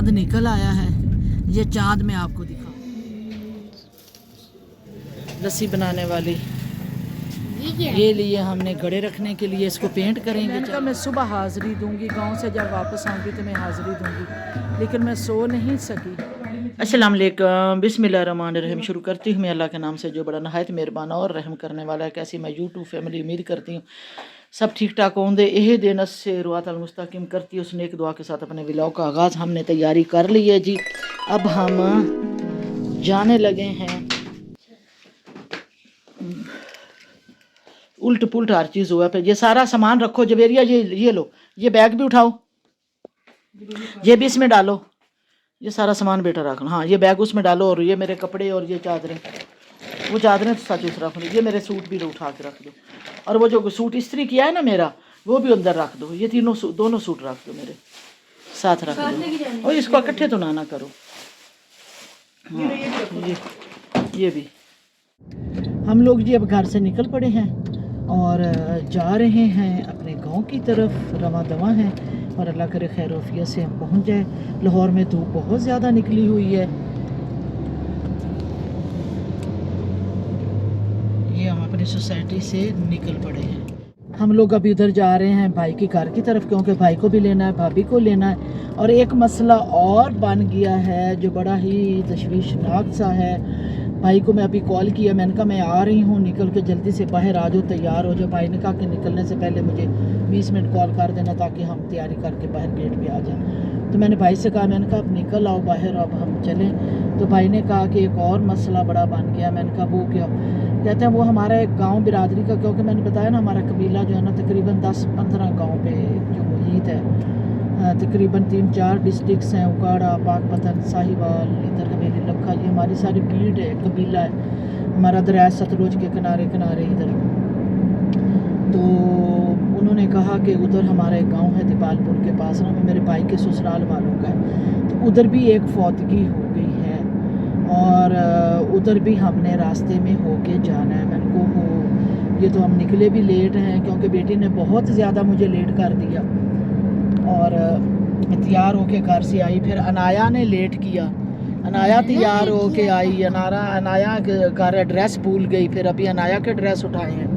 चाँद निकल आया है। ये चाँद मैं आपको दिखा, रस्सी बनाने वाली ये लिए हमने घड़े रखने के लिए, इसको पेंट करेंगे। मैंने कहा मैं सुबह हाज़िरी दूंगी, गांव से जब वापस आऊंगी तो मैं हाज़िरी दूंगी, लेकिन मैं सो नहीं सकी। अस्सलाम वालेकुम, बिस्मिल्लाहिर्रहमानिर्रहीम। शुरू करती हूँ मैं अल्लाह के नाम से जो बड़ा नहायत मेहरबान और रहम करने वाला है। कैसी मैं यूट्यूब फैमिली, उम्मीद करती हूँ सब ठीक ठाक होंगे। यह दिन से रुआत अल मुस्तकीम करती है उसने एक दुआ के साथ अपने व्लॉग का आगाज़ हमने तैयारी कर ली है जी। अब हम जाने लगे हैं, उल्ट पुल्ट हर चीज़ हुआ पे। ये सारा सामान रखो जवेरिया, ये लो, ये बैग भी उठाओ, ये भी इसमें डालो, ये सारा सामान बेटा रख लो। हाँ ये बैग उसमें डालो, और ये मेरे कपड़े और ये चादरें, वो चादरें तो सच उस रख लो, ये मेरे सूट भी उठा के रख दो, और वो जो सूट इस्त्री किया है ना मेरा, वो भी अंदर रख दो। ये तीनों दोनों सूट रख दो, मेरे साथ रख दो, और इसको इकट्ठे तो ना करो। हाँ ये भी। हम लोग जी अब घर से निकल पड़े हैं और जा रहे हैं अपने गांव की तरफ, रवां दवा हैं, और अल्लाह करे खैर वफियत से हम पहुंच जाए। लाहौर में धूप बहुत ज़्यादा निकली हुई है। ये हम अपनी सोसाइटी से निकल पड़े हैं। हम लोग अभी उधर जा रहे हैं भाई के घर की तरफ, क्योंकि भाई को भी लेना है, भाभी को लेना है। और एक मसला और बन गया है जो बड़ा ही तशवीशनाक सा है। भाई को मैं अभी कॉल किया, मैंने कहा मैं आ रही हूँ, निकल के जल्दी से बाहर आ जाओ, तैयार हो जाओ। भाई ने कहा कि निकलने से पहले मुझे 20 मिनट कॉल कर देना ताकि हम तैयारी करके बाहर गेट पे आ जाएं। तो मैंने भाई से कहा, मैंने कहा अब निकल आओ बाहर, अब हम चलें। तो भाई ने कहा कि एक और मसला बड़ा बन गया। मैंने कहा वो क्या? कहते हैं वो हमारा एक गाँव बिरादरी का, क्योंकि मैंने बताया ना हमारा कबीला जो है ना तकरीबन 10-15 गाँव पे जो मुहित है, तकरीबन 3-4 डिस्ट्रिक्ट्स हैं, उकाड़ा, पाकपतन, साहिवाल, इधर हवेली, लखा, ये हमारी सारी भीड़ है, कबीला है हमारा दरिया सतलुज के किनारे किनारे इधर। तो उन्होंने कहा कि उधर हमारा एक गांव है दीपालपुर के पास ना, मेरे भाई के ससुराल वालों का है, तो उधर भी एक फौतगी हो गई है, और उधर भी हमने रास्ते में होके जाना है। मैंने को हो ये तो हम निकले भी लेट हैं, क्योंकि बेटी ने बहुत ज़्यादा मुझे लेट कर दिया, और तैयार होके घर से आई। फिर अनाया ने लेट किया, अनाया तैयार होके आई, अनाया घर एड्रेस भूल गई, फिर अभी अनाया के एड्रेस उठाए हैं।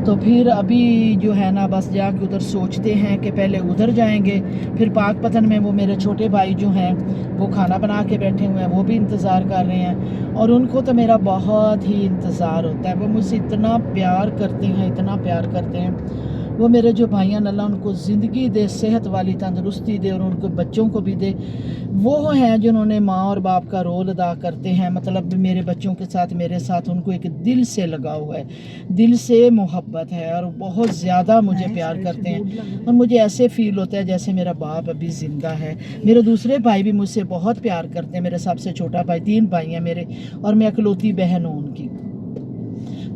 तो फिर अभी जो है ना बस जाके उधर सोचते हैं कि पहले उधर जाएंगे, फिर पाकपतन में वो मेरे छोटे भाई जो हैं वो खाना बना के बैठे हुए हैं, वो भी इंतज़ार कर रहे हैं, और उनको तो मेरा बहुत ही इंतज़ार होता है। वो मुझसे इतना प्यार करते हैं, इतना प्यार करते हैं। वो मेरे जो भाइयाँ, अल्लाह उनको ज़िंदगी दे, सेहत वाली तंदरुस्ती दे, और उनको बच्चों को भी दे। वो हैं जिन्होंने माँ और बाप का रोल अदा करते हैं, मतलब मेरे बच्चों के साथ, मेरे साथ उनको एक दिल से लगाव है, दिल से मोहब्बत है, और बहुत ज़्यादा मुझे प्यार करते हैं। और मुझे ऐसे फ़ील होता है जैसे मेरा बाप अभी ज़िंदा है। मेरे दूसरे भाई भी मुझसे बहुत प्यार करते हैं, मेरे सबसे छोटा भाई, 3 भाई हैं मेरे, और मैं इकलौती बहन हूँ उनकी।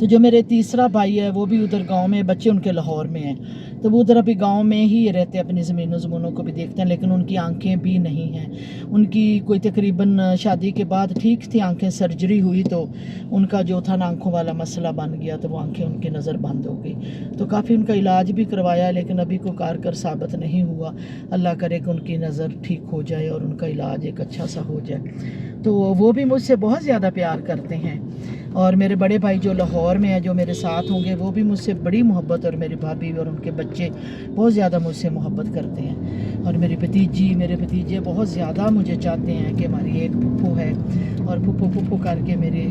तो जो मेरे तीसरा भाई है वो भी उधर गांव में, बच्चे उनके लाहौर में हैं, तो वो उधर अभी गांव में ही रहते हैं, अपनी ज़मीनों को भी देखते हैं, लेकिन उनकी आंखें भी नहीं हैं। उनकी कोई तकरीबन शादी के बाद ठीक थी आंखें, सर्जरी हुई तो उनका जो था ना आंखों वाला मसला बन गया, तो वो आंखें उनकी नज़र बंद हो गई। तो काफ़ी उनका इलाज भी करवाया, लेकिन अभी कोई कारगर साबित नहीं हुआ। अल्लाह करे कि उनकी नज़र ठीक हो जाए और उनका इलाज एक अच्छा सा हो जाए। तो वो भी मुझसे बहुत ज़्यादा प्यार करते हैं। और मेरे बड़े भाई जो लाहौर में हैं, जो मेरे साथ होंगे, वो भी मुझसे बड़ी मोहब्बत, और मेरी भाभी और उनके बच्चे बहुत ज़्यादा मुझसे मोहब्बत करते हैं। और मेरी भतीजी, मेरे भतीजे बहुत ज़्यादा मुझे चाहते हैं कि हमारी एक फुप्पो है, और फुप्पो करके मेरे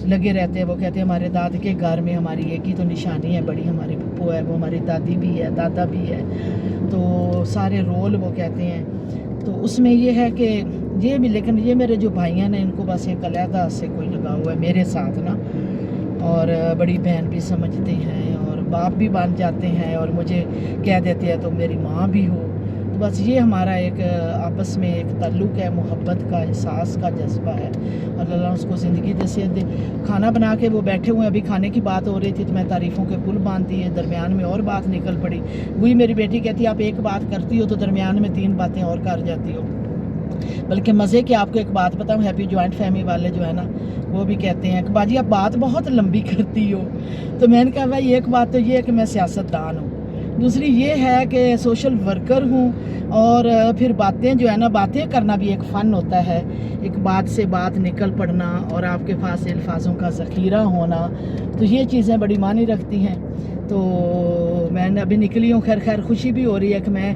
लगे रहते हैं। वो कहते हैं हमारे दाद के घर में हमारी एक ही तो निशानी है, बड़ी हमारी फुप्पो है, वो हमारी दादी भी है, दादा भी है, तो सारे रोल वो कहते हैं। तो उसमें ये है कि ये भी, लेकिन ये मेरे जो भाइयाँ ने इनको बस एक अलहदा से कोई लगा हुआ है मेरे साथ ना, और बड़ी बहन भी समझते हैं, और बाप भी बन जाते हैं, और मुझे कह देते हैं तो मेरी माँ भी हो। तो बस ये हमारा एक आपस में एक ताल्लुक़ है, मोहब्बत का, एहसास का जज्बा है, और अल्लाह उसको ज़िंदगी दे से दे। खाना बना के वो बैठे हुए हैं, अभी खाने की बात हो रही थी तो मैं तारीफ़ों के पुल बांधती है, दरमियान में और बात निकल पड़ी। वही मेरी बेटी कहती है आप एक बात करती हो तो दरमियान में 3 बातें और कर जाती हो। बल्कि मज़े की आपको एक बात बताऊँ, हैप्पी जॉइंट फैमिली वाले जो है ना, वो भी कहते हैं कि बाजी आप बात बहुत लंबी करती हो। तो मैंने कहा भाई एक बात तो ये है कि मैं सियासतदान हूँ, दूसरी ये है कि सोशल वर्कर हूँ और फिर बातें जो है ना, बातें करना भी एक फ़न होता है। एक बात से बात निकल पड़ना और आपके पास अल्फाजों का ज़ख़ीरा होना, तो ये चीज़ें बड़ी मानी रखती हैं। तो मैंने अभी निकली हूँ, खैर खुशी भी हो रही है कि मैं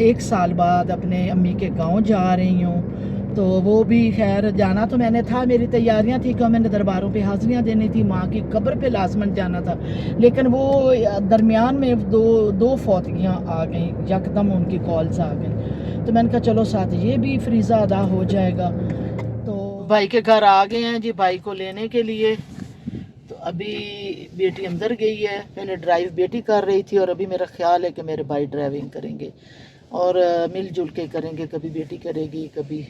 1 साल बाद अपने अम्मी के गांव जा रही हूँ। तो वो भी खैर जाना तो मैंने था, मेरी तैयारियां थी कि मैंने दरबारों पे हाज़िरियाँ देनी थी, माँ की कब्र पे लाज़मन जाना था, लेकिन वो दरमियान में दो फौतगियाँ आ गई, यकदम उनकी कॉल्स आ गई। तो मैंने कहा चलो साथ ये भी फ्रीज़ा अदा हो जाएगा। तो भाई के घर आ गए हैं जी भाई को लेने के लिए। तो अभी बेटी अंदर गई है, पहले ड्राइव बेटी कर रही थी और अभी मेरा ख्याल है कि मेरे भाई ड्राइविंग करेंगे और मिलजुल के करेंगे, कभी बेटी करेगी कभी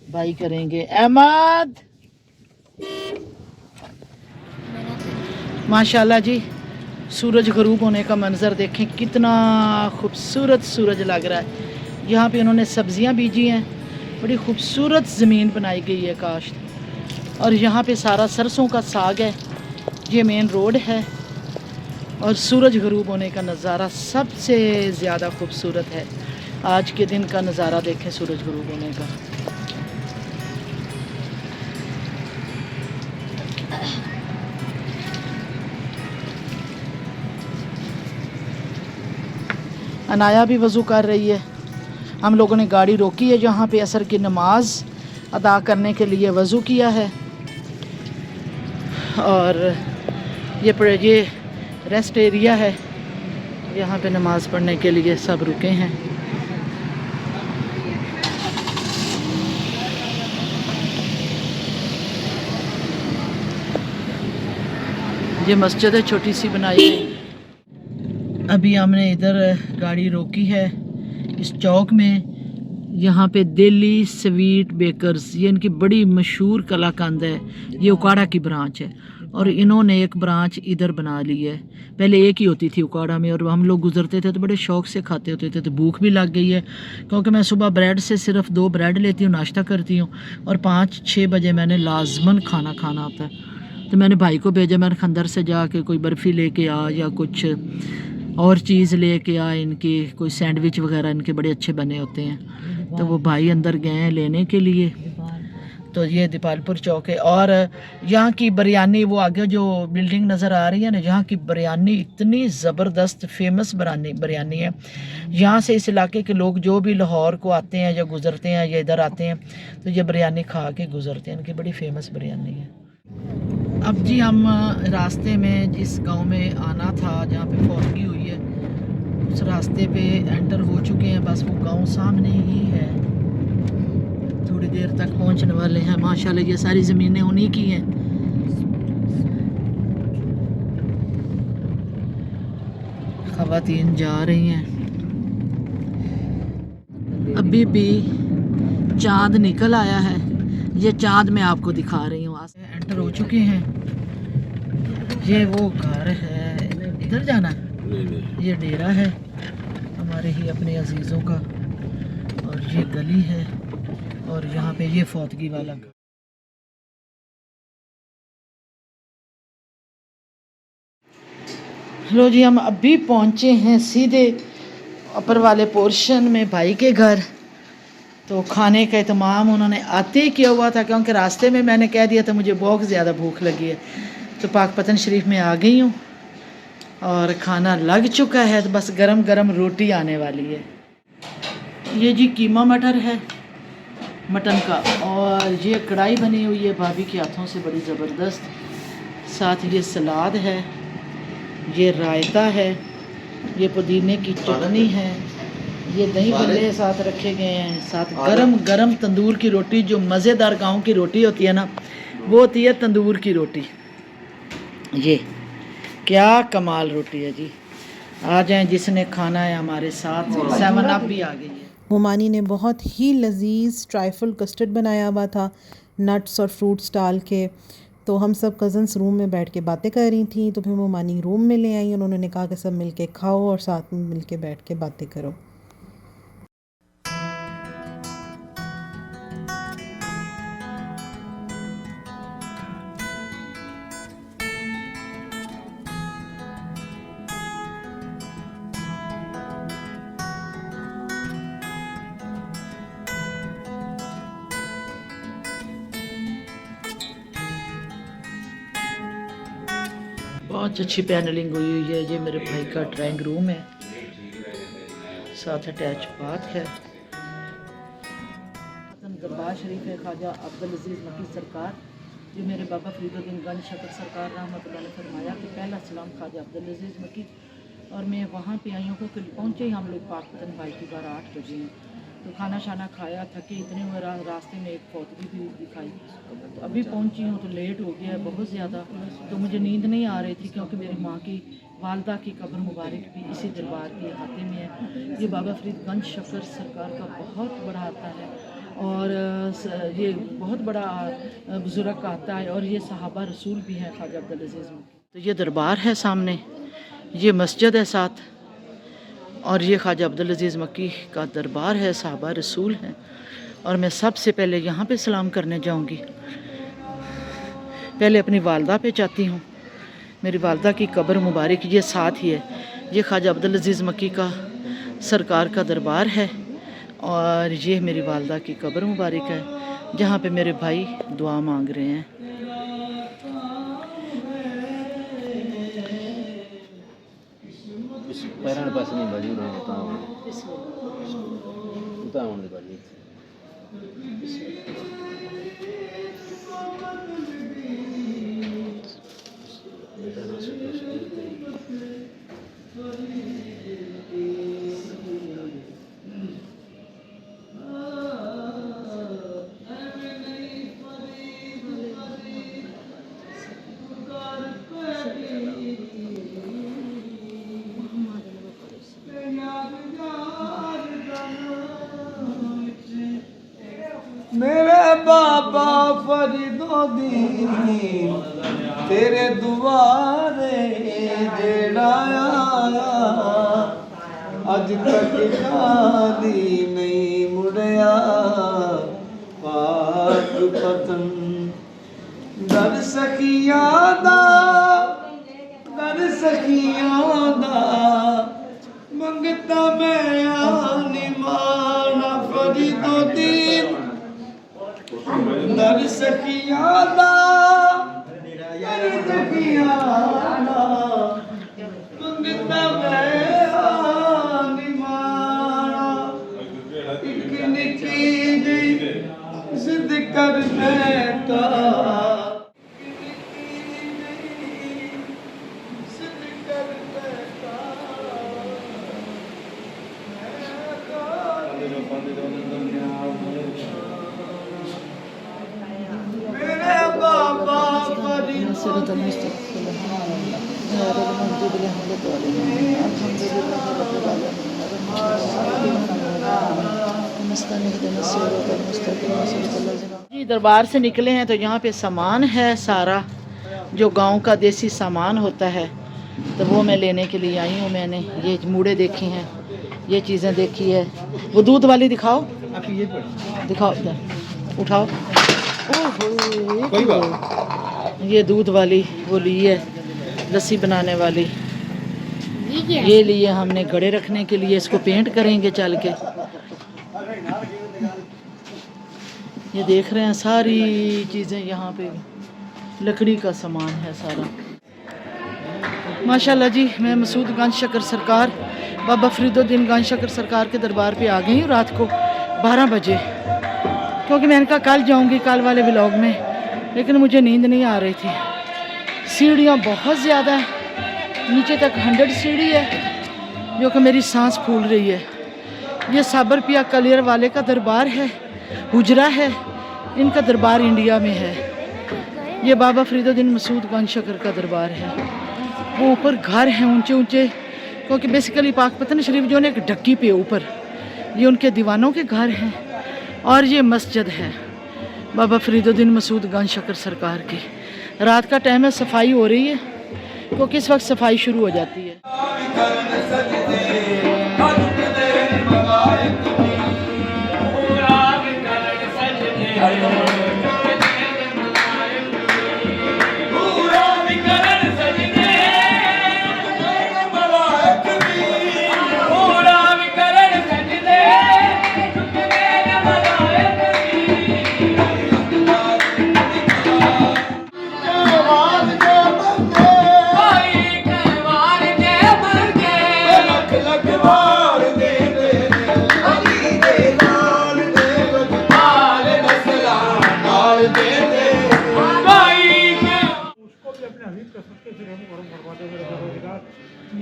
भाई करेंगे। अहमद माशाल्लाह जी, सूरज गरूब होने का मंज़र देखें, कितना खूबसूरत सूरज लग रहा है। यहाँ पे उन्होंने सब्जियाँ बीजी हैं, बड़ी खूबसूरत ज़मीन बनाई गई है काश्त। और यहाँ पे सारा सरसों का साग है, ये मेन रोड है। और सूरज गरूब होने का नज़ारा सबसे ज़्यादा खूबसूरत है। आज के दिन का नज़ारा देखें सूरज गरूब होने का। अनाया भी वज़ू कर रही है। हम लोगों ने गाड़ी रोकी है जहाँ पे असर की नमाज अदा करने के लिए वज़ू किया है। और ये रेस्ट एरिया है, यहाँ पे नमाज़ पढ़ने के लिए सब रुके हैं। ये मस्जिद है छोटी सी बनाई है। अभी हमने इधर गाड़ी रोकी है इस चौक में, यहाँ पे दिल्ली स्वीट बेकर्स, ये इनकी बड़ी मशहूर कलाकंद है। ये उकाड़ा की ब्रांच है और इन्होंने एक ब्रांच इधर बना ली है। पहले एक ही होती थी उकाड़ा में और हम लोग गुजरते थे तो बड़े शौक से खाते होते थे। तो भूख भी लग गई है क्योंकि मैं सुबह ब्रेड से सिर्फ 2 ब्रेड लेती हूँ, नाश्ता करती हूँ और 5-6 बजे मैंने लाजमन खाना खाना होता है। तो मैंने भाई को भेजा, मैंने खंदर से जाके कोई बर्फ़ी लेके आ या कुछ और चीज़ लेके आ, इनकी कोई सैंडविच वगैरह इनके बड़े अच्छे बने होते हैं। तो वो भाई अंदर गए हैं लेने के लिए। तो ये दीपालपुर चौक है और यहाँ की बिरयानी, वो आगे जो बिल्डिंग नज़र आ रही है ना, यहाँ की बिरयानी इतनी ज़बरदस्त फेमस बिरयानी है। यहाँ से इस इलाके के लोग जो भी लाहौर को आते हैं या गुज़रते हैं या इधर आते हैं तो ये बिरयानी खा के गुज़रते हैं, इनकी बड़ी फेमस बिरयानी है। अब जी हम रास्ते में जिस गांव में आना था जहाँ पे फौतगी हुई है, उस रास्ते पे एंटर हो चुके हैं। बस वो गांव सामने ही है, थोड़ी देर तक पहुंचने वाले हैं। माशाल्लाह ये सारी ज़मीनें उन्हीं की हैं। ख़वातीन जा रही हैं। अभी भी चाँद निकल आया है, ये चाँद मैं आपको दिखा रही हूँ। एंटर हो चुके हैं, ये वो घर है, इधर जाना है, ये डेरा है हमारे ही अपने अजीज़ों का और ये गली है और यहाँ पे ये फौतगी वाला घर। लो जी, हम अभी पहुँचे हैं सीधे ऊपर वाले पोर्शन में भाई के घर। तो खाने का इत्माम उन्होंने आते ही किया हुआ था क्योंकि रास्ते में मैंने कह दिया था मुझे बहुत ज़्यादा भूख लगी है। तो पाकपतन शरीफ में आ गई हूँ और खाना लग चुका है, तो बस गरम गरम रोटी आने वाली है। ये जी कीमा मटर है मटन का, और ये कढ़ाई बनी हुई है भाभी के हाथों से बड़ी ज़बरदस्त। साथ ये सलाद है, ये रायता है, ये पुदीने की चटनी है, ये दही भल्ले साथ रखे गए हैं। साथ गरम गरम तंदूर की रोटी, जो मज़ेदार गांव की रोटी होती है ना, वो होती है तंदूर की रोटी। ये क्या कमाल रोटी है जी। आ जाएं जिसने खाना है हमारे साथ। 7 अप भी आ गई है। मोमानी ने बहुत ही लजीज ट्राइफल कस्टर्ड बनाया हुआ था, नट्स और फ्रूट्स डाल के। तो हम सब कज़न्स रूम में बैठ के बातें कर रही थी, तो फिर मोमानी रूम में ले आई। उन्होंने कहा कि सब मिलके खाओ और साथ में मिलके बैठ के बातें करो। बहुत अच्छी पैनलिंग हुई हुई है। ये मेरे भाई का ड्राइंग रूम है, साथ अटैच बाथ है। दरबार शरीफ है ख्वाजा अब्दुल अजीज़ मकी सरकार, जो मेरे बाबा फरीदुद्दीन गंज शकर सरकार रहमतुल्लाह ने फरमाया कि पहला सलाम ख्वाजा अब्दुल अजीज़ मकी। और मैं वहाँ पे आई हूँ क्योंकि पहुँचे ही हम लोग पाकिस्तान भाई की बार 8 बजे हैं। तो खाना शाना खाया, थके इतने हुए, रास्ते में एक फौतगी भी दिखाई। तो अभी पहुँची हूँ तो लेट हो गया है बहुत ज़्यादा, तो मुझे नींद नहीं आ रही थी क्योंकि मेरी माँ की वालदा की कब्र मुबारक भी इसी दरबार के अहाते में है। ये बाबा फरीदगंज शकर सरकार का बहुत बड़ा आता है और ये बहुत बड़ा बुजुर्ग आता है और ये सहाबा रसूल भी हैं ख्वाजा अब्दुल अजीज़ में। तो ये दरबार है सामने, ये मस्जिद है साथ, और ये ख्वाजा अब्दुल अजीज़ मक्की का दरबार है, सहाबा रसूल हैं। और मैं सबसे पहले यहाँ पे सलाम करने जाऊँगी। पहले अपनी वालदा पे जाती हूँ, मेरी वालदा की कब्र मुबारक ये साथ ही है। ये ख्वाजा अब्दुल अजीज़ मक्की का सरकार का दरबार है और ये मेरी वालदा की कब्र मुबारक है जहाँ पे मेरे भाई दुआ मांग रहे हैं। पैरां पास नहीं बाजी उन्होंने उतावण दे बाजी मेरे बाबा फरीदुद्दीन तेरे दुआरे जेड़ा आया अज तक खाली नहीं मुड़िया पाक पतन दर सखियां दा मंगता मैं आनी माना फरीदुद्दीन दर सखियां दा मंगता मैं आनी माना एक निकी जी जिद कर बैठा जी दरबार से निकले हैं तो यहाँ पे सामान है सारा जो गांव का देसी सामान होता है, तो वो मैं लेने के लिए आई हूँ। मैंने ये मूड़े देखे हैं, ये चीज़ें देखी है। वो दूध वाली दिखाओ, दिखाओ इधर, उठाओ। ये दूध वाली वो ली है, लस्सी बनाने वाली ये लिए हमने घड़े रखने के लिए। इसको पेंट करेंगे चल के। ये देख रहे हैं सारी चीज़ें यहाँ पे लकड़ी का सामान है सारा। माशाल्लाह जी, मैं मसूद गंज शकर सरकार बाबा फरीदुद्दीन गंज शकर सरकार के दरबार पे आ गई हूँ रात को 12 बजे, क्योंकि मैंने कहा कल जाऊँगी कल वाले व्लॉग में, लेकिन मुझे नींद नहीं आ रही थी। सीढ़ियाँ बहुत ज़्यादा, नीचे तक 100 सीढ़ी है जो कि मेरी सांस फूल रही है। ये साबर पिया कलियर वाले का दरबार है, हुजरा है, इनका दरबार इंडिया में है। ये बाबा फरीदुद्दीन मसूद गंज शकर का दरबार है। वो ऊपर घर हैं ऊंचे ऊंचे, क्योंकि बेसिकली पाकपतन शरीफ जो है एक ढक्की पे ऊपर, ये उनके दीवानों के घर हैं। और ये मस्जिद है बाबा फरीदुद्दीन मसूद गंज शकर सरकार की। रात का टाइम है, सफाई हो रही है क्योंकि इस वक्त सफाई शुरू हो जाती है।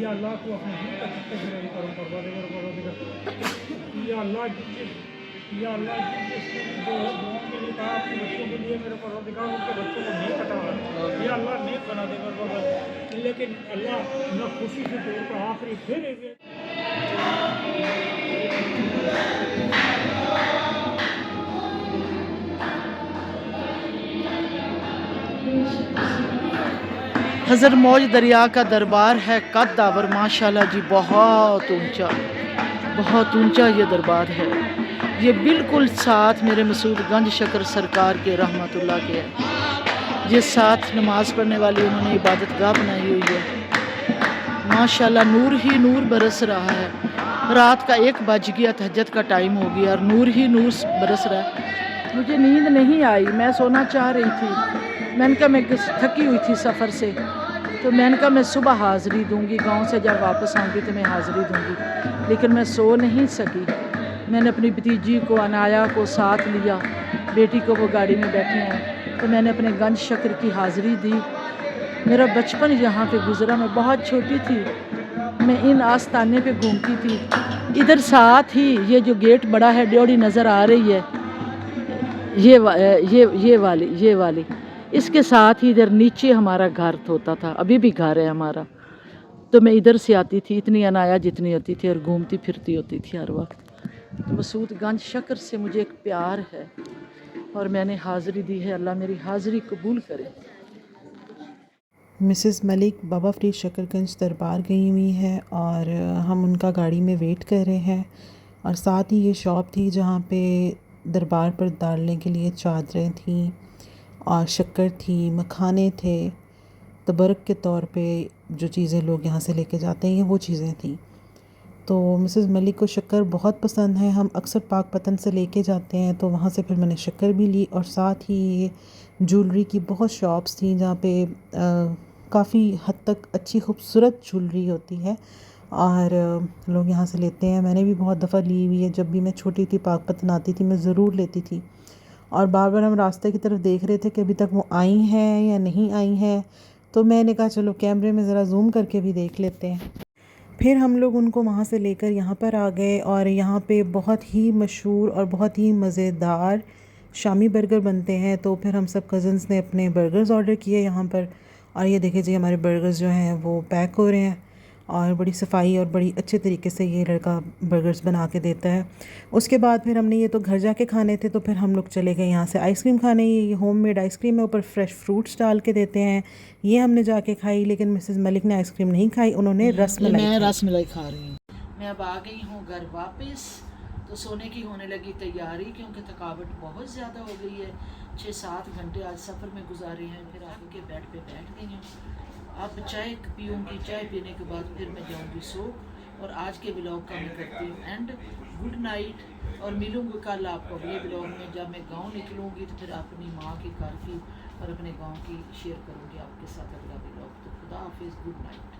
या अल्लाह को अपने दिल का कितने फिर करो परवादिगार या अल्लाह या अल्लाह जिसने जो दुआ के लिए कहा अपने बच्चों के लिए मेरे परवादिगार उनके बच्चों को नेक अता या अल्लाह नेक बना दे परवादिगार। लेकिन अल्लाह न खुशी से तौर पर आखिरी फिर हज़र मौज दरिया का दरबार है कद्दावर माशाल्लाह जी, बहुत ऊंचा ये दरबार है। ये बिल्कुल साथ मेरे मसूद गंज शकर सरकार के रहमतुल्लाह के है। ये साथ नमाज पढ़ने वाली उन्होंने इबादत गाह बनाई हुई है। माशाल्लाह नूर ही नूर बरस रहा है। रात का 1 बज गया, तहज्जुद का टाइम हो गया और नूर ही नूर बरस रहा है। मुझे नींद नहीं आई, मैं सोना चाह रही थी। मैंने कहा मैं थकी हुई थी सफ़र से, तो मैंने कहा मैं सुबह हाज़िरी दूंगी, गांव से जब वापस आऊँगी तो मैं हाज़िरी दूंगी, लेकिन मैं सो नहीं सकी। मैंने अपनी भतीजी को अनाया को साथ लिया, बेटी को वो गाड़ी में बैठे हैं, तो मैंने अपने गंज शकर की हाज़िरी दी। मेरा बचपन यहाँ पे गुज़रा, मैं बहुत छोटी थी, मैं इन आस्ताने पे घूमती थी। इधर साथ ही ये जो गेट बड़ा है, ड्योढ़ी नज़र आ रही है, ये वाली इसके साथ ही इधर नीचे हमारा घर होता था, अभी भी घर है हमारा। तो मैं इधर से आती थी, इतनी अनाया जितनी होती थी और घूमती फिरती होती थी हर वक्त। तो मसूद गंज शकर से मुझे एक प्यार है और मैंने हाज़िरी दी है। अल्लाह मेरी हाज़िरी कबूल करे। मिसेस मलिक बाबा फरीद शकरगंज दरबार गई हुई है और हम उनका गाड़ी में वेट कर रहे हैं। और साथ ही ये शॉप थी जहाँ पे दरबार पर डालने के लिए चादरें थीं और शक्कर थी, मखाने थे, तबरक के तौर पे जो चीज़ें लोग यहाँ से लेके जाते हैं, ये वो चीज़ें थी। तो मिसेस मलिक को शक्कर बहुत पसंद है, हम अक्सर पाकपतन से लेके जाते हैं, तो वहाँ से फिर मैंने शक्कर भी ली। और साथ ही ज्वेलरी की बहुत शॉप्स थी जहाँ पे काफ़ी हद तक अच्छी खूबसूरत ज्वेलरी होती है और लोग यहाँ से लेते हैं। मैंने भी बहुत दफ़ा ली हुई है, जब भी मैं छोटी थी पाकपतन आती थी मैं ज़रूर लेती थी। और बार बार हम रास्ते की तरफ देख रहे थे कि अभी तक वो आई हैं या नहीं आई हैं, तो मैंने कहा चलो कैमरे में ज़रा जूम करके भी देख लेते हैं। फिर हम लोग उनको वहाँ से लेकर यहाँ पर आ गए और यहाँ पे बहुत ही मशहूर और बहुत ही मज़ेदार शामी बर्गर बनते हैं। तो फिर हम सब कज़न्स ने अपने बर्गर्स ऑर्डर किए यहाँ पर, और ये देखिए जी हमारे बर्गर्स जो हैं वो पैक हो रहे हैं और बड़ी सफाई और बड़ी अच्छे तरीके से ये लड़का बर्गर्स बना के देता है। उसके बाद फिर हमने ये तो घर जाके खाने थे, तो फिर हम लोग चले गए यहाँ से आइसक्रीम खाने। ये होममेड आइसक्रीम है, ऊपर फ्रेश फ्रूट्स डाल के देते हैं। ये हमने जाके खाई, लेकिन मिसेस मलिक ने आइसक्रीम नहीं खाई, उन्होंने रसमलाई मैं खाई। रसमलाई खा रही हूँ। मैं अब आ गई हूँ घर वापस, तो सोने की होने लगी तैयारी, क्योंकि थकावट बहुत ज़्यादा हो गई है। 6-7 घंटे आज सफ़र में गुजारे हैं। फिर आके बेड पे बैठ गई हूँ। अब चाय पीऊँगी, चाय पीने के बाद फिर मैं जाऊँगी सो। और आज के ब्लॉग का मैं करती हूँ एंड। गुड नाइट, और मिलूँगी कल आपको अगले ब्लॉग में। जब मैं गांव निकलूँगी तो फिर अपनी माँ की, घर की और अपने गांव की शेयर करूँगी आपके साथ अगला ब्लॉग। तो खुदा हाफिज़, गुड नाइट।